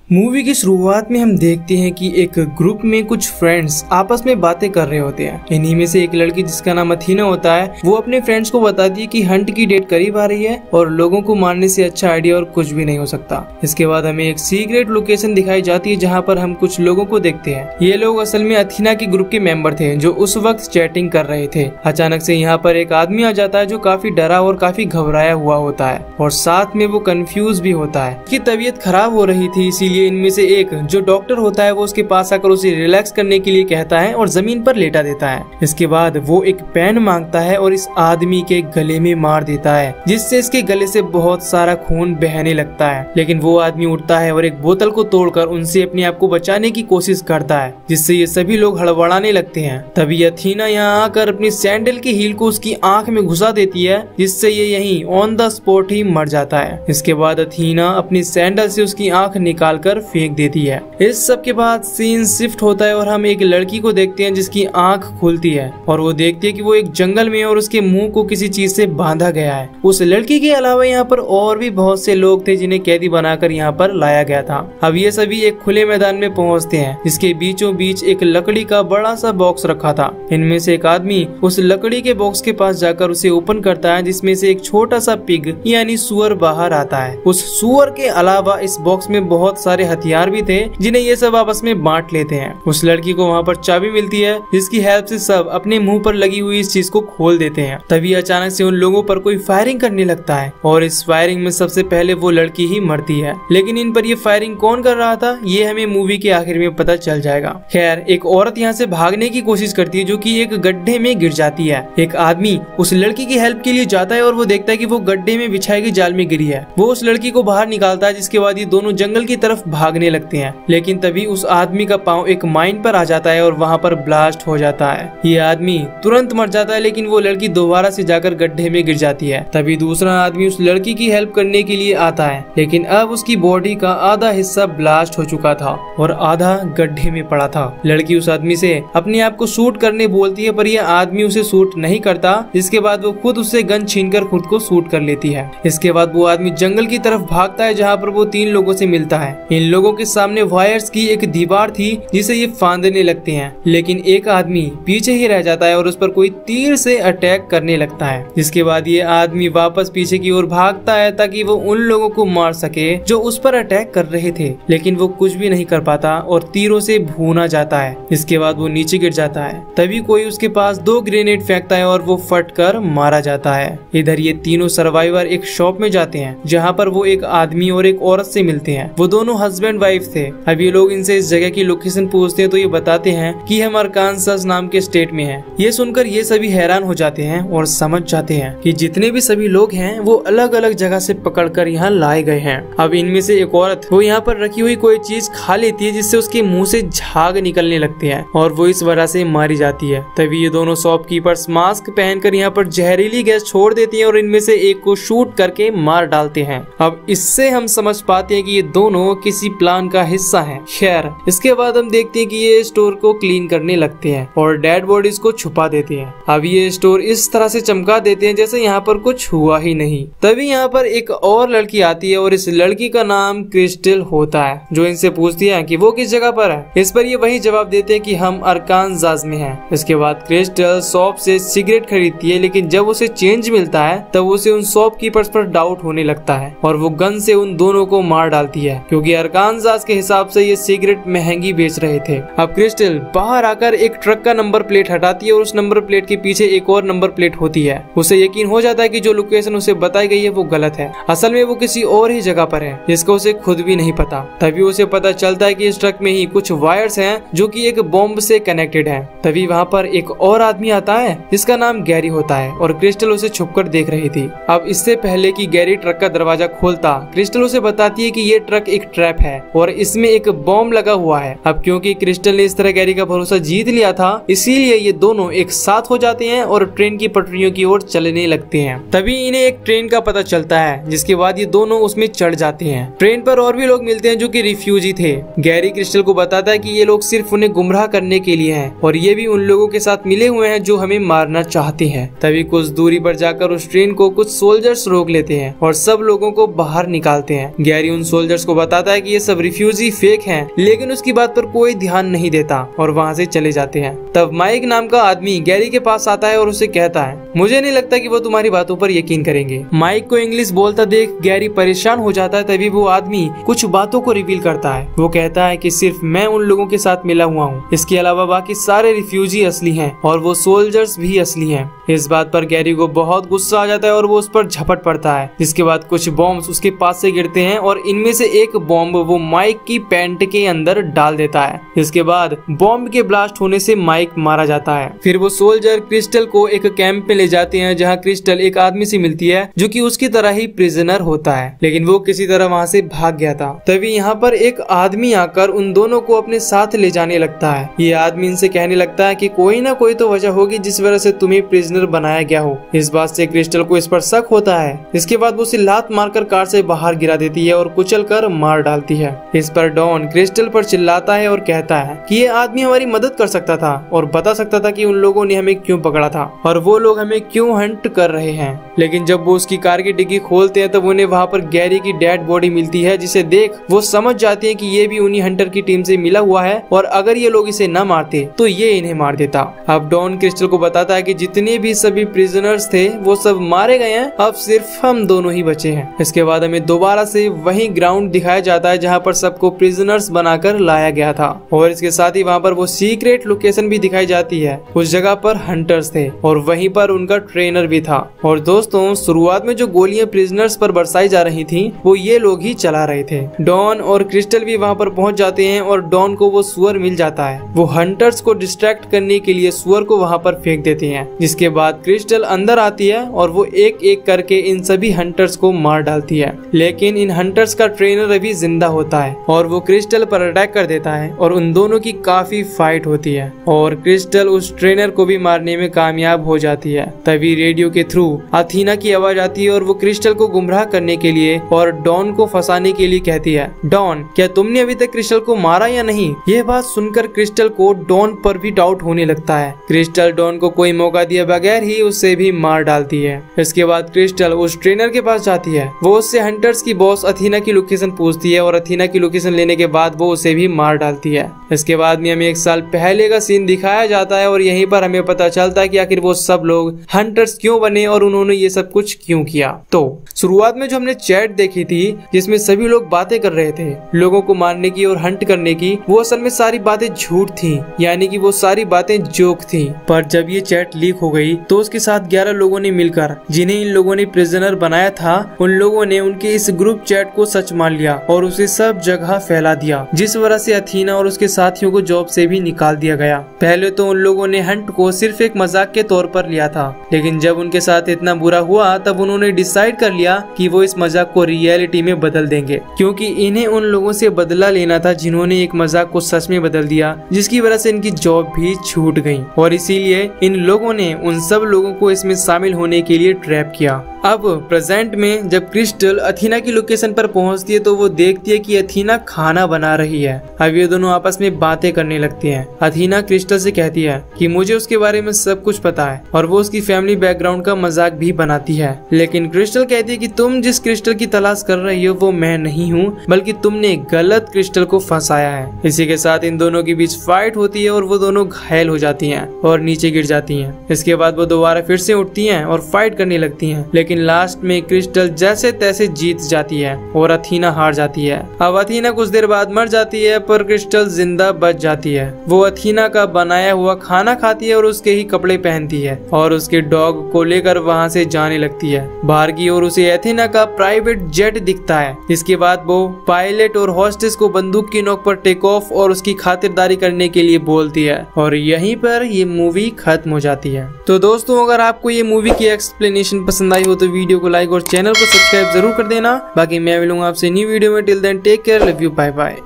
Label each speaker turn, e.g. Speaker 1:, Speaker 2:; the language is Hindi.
Speaker 1: मूवी की शुरुआत में हम देखते हैं कि एक ग्रुप में कुछ फ्रेंड्स आपस में बातें कर रहे होते हैं। इन्हीं में से एक लड़की जिसका नाम अथीना होता है, वो अपने फ्रेंड्स को बताती है कि हंट की डेट करीब आ रही है और लोगों को मारने से अच्छा आइडिया और कुछ भी नहीं हो सकता। इसके बाद हमें एक सीक्रेट लोकेशन दिखाई जाती है जहाँ पर हम कुछ लोगों को देखते हैं। ये लोग असल में अथीना के ग्रुप के मेंबर थे जो उस वक्त चैटिंग कर रहे थे। अचानक से यहाँ पर एक आदमी आ जाता है जो काफी डरा और काफी घबराया हुआ होता है और साथ में वो कंफ्यूज भी होता है कि तबीयत खराब हो रही थी। इसीलिए इनमें से एक जो डॉक्टर होता है वो उसके पास आकर उसे रिलैक्स करने के लिए कहता है और जमीन पर लेटा देता है। इसके बाद वो एक पेन मांगता है और इस आदमी के गले में मार देता है, जिससे इसके गले से बहुत सारा खून बहने लगता है। लेकिन वो आदमी उठता है और एक बोतल को तोड़कर उनसे अपने आप को बचाने की कोशिश करता है, जिससे ये सभी लोग हड़बड़ाने लगते हैं। तभी अथीना यहाँ आकर अपनी सैंडल की हील को उसकी आंख में घुसा देती है, जिससे ये यहीं ऑन द स्पॉट ही मर जाता है। इसके बाद अथीना अपनी सैंडल से उसकी आंख निकाल कर फेंक देती है। इस सब के बाद सीन शिफ्ट होता है और हम एक लड़की को देखते हैं जिसकी आंख खुलती है और वो देखती है कि वो एक जंगल में है और उसके मुंह को किसी चीज से बांधा गया है। उस लड़की के अलावा यहाँ पर और भी बहुत से लोग थे जिन्हें कैदी बनाकर यहाँ पर लाया गया था। अब ये सभी एक खुले मैदान में पहुँचते हैं जिसके बीचों बीच एक लकड़ी का बड़ा सा बॉक्स रखा था। इनमें से एक आदमी उस लकड़ी के बॉक्स के पास जाकर उसे ओपन करता है, जिसमें से एक छोटा सा पिग यानी सुअर बाहर आता है। उस सुअर के अलावा इस बॉक्स में बहुत सारे हथियार भी थे जिन्हें ये सब आपस में बांट लेते हैं। उस लड़की को वहाँ पर चाबी मिलती है जिसकी हेल्प से सब अपने मुंह पर लगी हुई इस चीज को खोल देते हैं। तभी अचानक से उन लोगों पर कोई फायरिंग करने लगता है और इस फायरिंग में सबसे पहले वो लड़की ही मरती है। लेकिन इन पर ये फायरिंग कौन कर रहा था ये हमें मूवी के आखिर में पता चल जाएगा। खैर, एक औरत यहाँ से भागने की कोशिश करती है जो कि एक गड्ढे में गिर जाती है। एक आदमी उस लड़की की हेल्प के लिए जाता है और वो देखता है कि वो गड्ढे में बिछाई गई जाल में गिरी है। वो उस लड़की को बाहर निकालता है, जिसके बाद ये दोनों जंगल की तरफ भागने लगते हैं। लेकिन तभी उस आदमी का पांव एक माइन पर आ जाता है और वहाँ पर ब्लास्ट हो जाता है। ये आदमी तुरंत मर जाता है, लेकिन वो लड़की दोबारा से जाकर गड्ढे में गिर जाती है। तभी दूसरा आदमी उस लड़की की हेल्प करने के लिए आता है, लेकिन अब उसकी बॉडी का आधा हिस्सा ब्लास्ट हो चुका था और आधा गड्ढे में पड़ा था। लड़की उस आदमी से अपने आप को शूट करने बोलती है, पर यह आदमी उसे शूट नहीं करता, जिसके बाद वो खुद उससे गन छीनकर खुद को शूट कर लेती है। इसके बाद वो आदमी जंगल की तरफ भागता है जहाँ पर वो 3 लोगों से मिलता है। इन लोगों के सामने वायर्स की एक दीवार थी जिसे ये फांदने लगते हैं, लेकिन एक आदमी पीछे ही रह जाता है और उस पर कोई तीर से अटैक करने लगता है। जिसके बाद ये आदमी वापस पीछे की ओर भागता है ताकि वो उन लोगों को मार सके जो उस पर अटैक कर रहे थे, लेकिन वो कुछ भी नहीं कर पाता और तीरों से भूना जाता है। इसके बाद वो नीचे गिर जाता है। तभी कोई उसके पास 2 ग्रेनेड फेंकता है और वो फट कर मारा जाता है। इधर ये तीनों सर्वाइवर एक शॉप में जाते हैं जहाँ पर वो एक आदमी और एक औरत से मिलते हैं। वो दोनों हस्बैंड वाइफ थे। अब ये लोग इनसे इस जगह की लोकेशन पूछते हैं तो ये बताते हैं कि हम अरकानसास नाम के स्टेट में हैं। ये सुनकर ये सभी हैरान हो जाते हैं और समझ जाते हैं कि जितने भी सभी लोग हैं वो अलग अलग जगह से पकड़कर यहाँ लाए गए हैं। अब इनमें से एक औरत वो यहाँ पर रखी हुई कोई चीज खा लेती है, जिससे उसके मुंह से झाग निकलने लगते हैं और वो इस वजह से मारी जाती है। तभी ये दोनों शॉपकीपर्स मास्क पहनकर यहाँ पर जहरीली गैस छोड़ देती है और इनमें से एक को शूट करके मार डालते हैं। अब इससे हम समझ पाते हैं कि ये दोनों किसी प्लान का हिस्सा हैं। खैर, इसके बाद हम देखते हैं कि ये स्टोर को क्लीन करने लगते हैं और डेड बॉडीज को छुपा देते हैं। अब ये स्टोर इस तरह से चमका देते हैं जैसे यहाँ पर कुछ हुआ ही नहीं। तभी यहाँ पर एक और लड़की आती है और इस लड़की का नाम क्रिस्टल होता है, जो इनसे पूछती है कि वो किस जगह पर है। इस पर ये वही जवाब देते हैं कि हम अरकानसास में हैं। इसके बाद क्रिस्टल शॉप से सिगरेट खरीदती है, लेकिन जब उसे चेंज मिलता है तब उसे उन शॉपकीपर्स पर डाउट होने लगता है और वो गन से उन दोनों को मार डालती है, क्योंकि अरकानसास के हिसाब से ये सिगरेट महंगी बेच रहे थे। अब क्रिस्टल बाहर आकर एक ट्रक का नंबर प्लेट हटाती है और उस नंबर प्लेट के पीछे एक और नंबर प्लेट होती है। उसे यकीन हो जाता है कि जो लोकेशन उसे बताई गई है वो गलत है। असल में वो किसी और ही जगह पर है जिसका उसे खुद भी नहीं पता। तभी उसे पता चलता है कि इस ट्रक में ही कुछ वायर्स हैं जो कि एक बॉम्ब से कनेक्टेड है। तभी वहाँ पर एक और आदमी आता है जिसका नाम गैरी होता है और क्रिस्टल उसे छुपकर देख रही थी। अब इससे पहले कि गैरी ट्रक का दरवाजा खोलता, क्रिस्टल उसे बताती है कि ये ट्रक एक ट्रैप है और इसमें एक बॉम्ब लगा हुआ है। अब क्योंकि क्रिस्टल ने इस तरह गैरी का भरोसा जीत लिया था, इसीलिए ये दोनों एक साथ हो जाते हैं और ट्रेन की पटरियों की ओर चलने लगते हैं। तभी इन्हें एक ट्रेन का पता चलता है, जिसके बाद ये दोनों उसमें चढ़ जाते हैं। ट्रेन पर और भी लोग मिलते हैं जो कि रिफ्यूजी थे। गैरी क्रिस्टल को बताता है कि ये लोग सिर्फ उन्हें गुमराह करने के लिए हैं और ये भी उन लोगों के साथ मिले हुए हैं जो हमें मारना चाहते हैं। तभी कुछ दूरी पर जाकर उस ट्रेन को कुछ सोल्जर्स रोक लेते हैं और सब लोगों को बाहर निकालते हैं। गैरी उन सोल्जर्स को बताता है है कि ये सब रिफ्यूजी फेक हैं, लेकिन उसकी बात पर कोई ध्यान नहीं देता और वहाँ से चले जाते हैं। तब माइक नाम का आदमी गैरी के पास आता है और उसे कहता है, मुझे नहीं लगता कि वो तुम्हारी बातों पर यकीन करेंगे। माइक को इंग्लिश बोलता देख गैरी परेशान हो जाता है। तभी वो आदमी कुछ बातों को रिवील करता है। वो कहता है कि सिर्फ मैं उन लोगों के साथ मिला हुआ हूँ, इसके अलावा बाकी सारे रिफ्यूजी असली हैं और वो सोल्जर्स भी असली हैं। इस बात पर गैरी को बहुत गुस्सा आ जाता है और वो उस पर झपट पड़ता है, जिसके बाद कुछ बॉम्ब्स उसके पास से गिरते हैं और इनमें से एक बॉम्ब वो माइक की पैंट के अंदर डाल देता है। इसके बाद बॉम्ब के ब्लास्ट होने से माइक मारा जाता है। फिर वो सोल्जर क्रिस्टल को एक कैंप में ले जाते हैं, जहाँ क्रिस्टल एक आदमी से मिलती है जो कि उसकी तरह ही प्रिजनर होता है, लेकिन वो किसी तरह वहाँ से भाग गया था। तभी यहाँ पर एक आदमी आकर उन दोनों को अपने साथ ले जाने लगता है। ये आदमी इनसे कहने लगता है कि कोई ना कोई तो वजह होगी जिस वजह से तुम्हें प्रिजनर बनाया गया हो। इस बात से क्रिस्टल को इस पर शक होता है। इसके बाद वो उसे लात मारकर कार से बाहर गिरा देती है और कुचल कर मार डालती है। इस पर डॉन क्रिस्टल पर चिल्लाता है और कहता है कि ये आदमी हमारी मदद कर सकता था और बता सकता था कि उन लोगों ने हमें क्यों पकड़ा था और वो लोग हमें क्यों हंट कर रहे हैं। लेकिन जब वो उसकी कार की डिग्गी खोलते हैं तब उन्हें वहाँ पर गैरी की डेड बॉडी मिलती है, जिसे देख वो समझ जाते हैं कि ये भी उन्हीं हंटर की टीम से मिला हुआ है और अगर ये लोग इसे न मारते तो ये इन्हें मार देता। अब डॉन क्रिस्टल को बताता है कि जितने भी सभी प्रिजनर्स थे वो सब मारे गए हैं, अब सिर्फ हम दोनों ही बचे हैं। इसके बाद हमें दोबारा से वही ग्राउंड दिखाया जाता है जहाँ पर सबको प्रिजनर्स बनाकर लाया गया था और इसके साथ ही वहाँ पर वो सीक्रेट लोकेशन भी दिखाई जाती है। उस जगह पर हंटर्स थे और वहीं पर उनका ट्रेनर भी था। और दोस्तों, शुरुआत में जो गोलियां प्रिजनर्स पर बरसाई जा रही थी वो ये लोग ही चला रहे थे। डॉन और क्रिस्टल भी वहाँ पर पहुंच जाते हैं और डॉन को वो सुअर मिल जाता है। वो हंटर्स को डिस्ट्रैक्ट करने के लिए सुअर को वहाँ पर फेंक देते हैं, जिसके बाद क्रिस्टल अंदर आती है और वो एक एक करके इन सभी हंटर्स को मार डालती है। लेकिन इन हंटर्स का ट्रेनर अभी जिंदा होता है और वो क्रिस्टल पर अटैक कर देता है और उन दोनों की काफी फाइट होती है और क्रिस्टल उस ट्रेनर को भी मारने में कामयाब हो जाती है। तभी रेडियो के थ्रू अथीना की आवाज आती है और वो क्रिस्टल को गुमराह करने के लिए और डॉन को फंसाने के लिए कहती है, डॉन क्या तुमने अभी तक क्रिस्टल को मारा या नहीं? यह बात सुनकर क्रिस्टल को डॉन पर भी डाउट होने लगता है। क्रिस्टल डॉन को कोई मौका दिए बगैर ही उसे भी मार डालती है। इसके बाद क्रिस्टल उस ट्रेनर के पास जाती है। वो उससे हंटर्स की बॉस अथीना की लोकेशन पूछती है और अथीना की लोकेशन लेने के बाद वो उसे भी मार डालती है। इसके बाद में हमें 1 साल पहले का सीन दिखाया जाता है और यहीं पर हमें पता चलता है कि आखिर वो सब लोग हंटर्स क्यों बने और उन्होंने ये सब कुछ क्यों किया। तो शुरुआत में जो हमने चैट देखी थी जिसमें सभी लोग बातें कर रहे थे लोगों को मारने की और हंट करने की, वो असल में सारी बातें झूठ थी, यानी कि वो सारी बातें जोक थी। पर जब ये चैट लीक हो गई तो उसके साथ 11 लोगों ने मिलकर, जिन्हें इन लोगों ने प्रिजनर बनाया था, उन लोगों ने उनके इस ग्रुप चैट को सच मान लिया और उसे सब जगह फैला दिया, जिस वजह से अथीना और उसके साथियों को जॉब से भी निकाल दिया गया। पहले तो उन लोगों ने हंट को सिर्फ एक मजाक के तौर पर लिया था, लेकिन जब उनके साथ इतना बुरा हुआ तब उन्होंने डिसाइड कर लिया कि वो इस मजाक को रियलिटी में बदल देंगे, क्योंकि इन्हें उन लोगों से बदला लेना था जिन्होंने एक मजाक को सच में बदल दिया, जिसकी वजह से इनकी जॉब भी छूट गई। और इसीलिए इन लोगों ने उन सब लोगों को इसमें शामिल होने के लिए ट्रैप किया। अब प्रेजेंट में जब क्रिस्टल अथीना की लोकेशन पर पहुंचती है तो वो देखती है कि अथीना खाना बना रही है। अब ये दोनों आपस में बातें करने लगती हैं। अथीना क्रिस्टल से कहती है कि मुझे उसके बारे में सब कुछ पता है और वो उसकी फैमिली बैकग्राउंड का मजाक भी बनाती है। लेकिन क्रिस्टल कहती है कि तुम जिस क्रिस्टल की तलाश कर रही हो वो मैं नहीं हूँ, बल्कि तुमने गलत क्रिस्टल को फंसाया है। इसी के साथ इन दोनों के बीच फाइट होती है और वो दोनों घायल हो जाती हैं और नीचे गिर जाती हैं। इसके बाद वो दोबारा फिर से उठती हैं और फाइट करने लगती हैं, लेकिन लास्ट में क्रिस्टल जैसे तैसे जीत जाती है और अथीना हार जाती है। अब अथीना कुछ देर बाद मर जाती है पर क्रिस्टल जिंदा बच जाती है। वो अथीना का बनाया हुआ खाना खाती है और उसके ही कपड़े पहनती है और उसके डॉग को लेकर वहाँ से जाने लगती है। बाहर की ओर उसे अथीना का प्राइवेट जेट दिखता है। इसके बाद वो पायलट और हॉस्टेस को बंदूक की नोक पर टेक ऑफ और उसकी खातिरदारी करने के लिए बोलती है और यहीं पर ये मूवी खत्म हो जाती है। तो दोस्तों, अगर आपको ये मूवी की एक्सप्लेनेशन पसंद आई हो तो वीडियो को लाइक और चैनल को सब्सक्राइब जरूर कर देना। बाकी मैं मिलूंगा आपसे न्यू वीडियो में। Till then take care, love you, bye bye.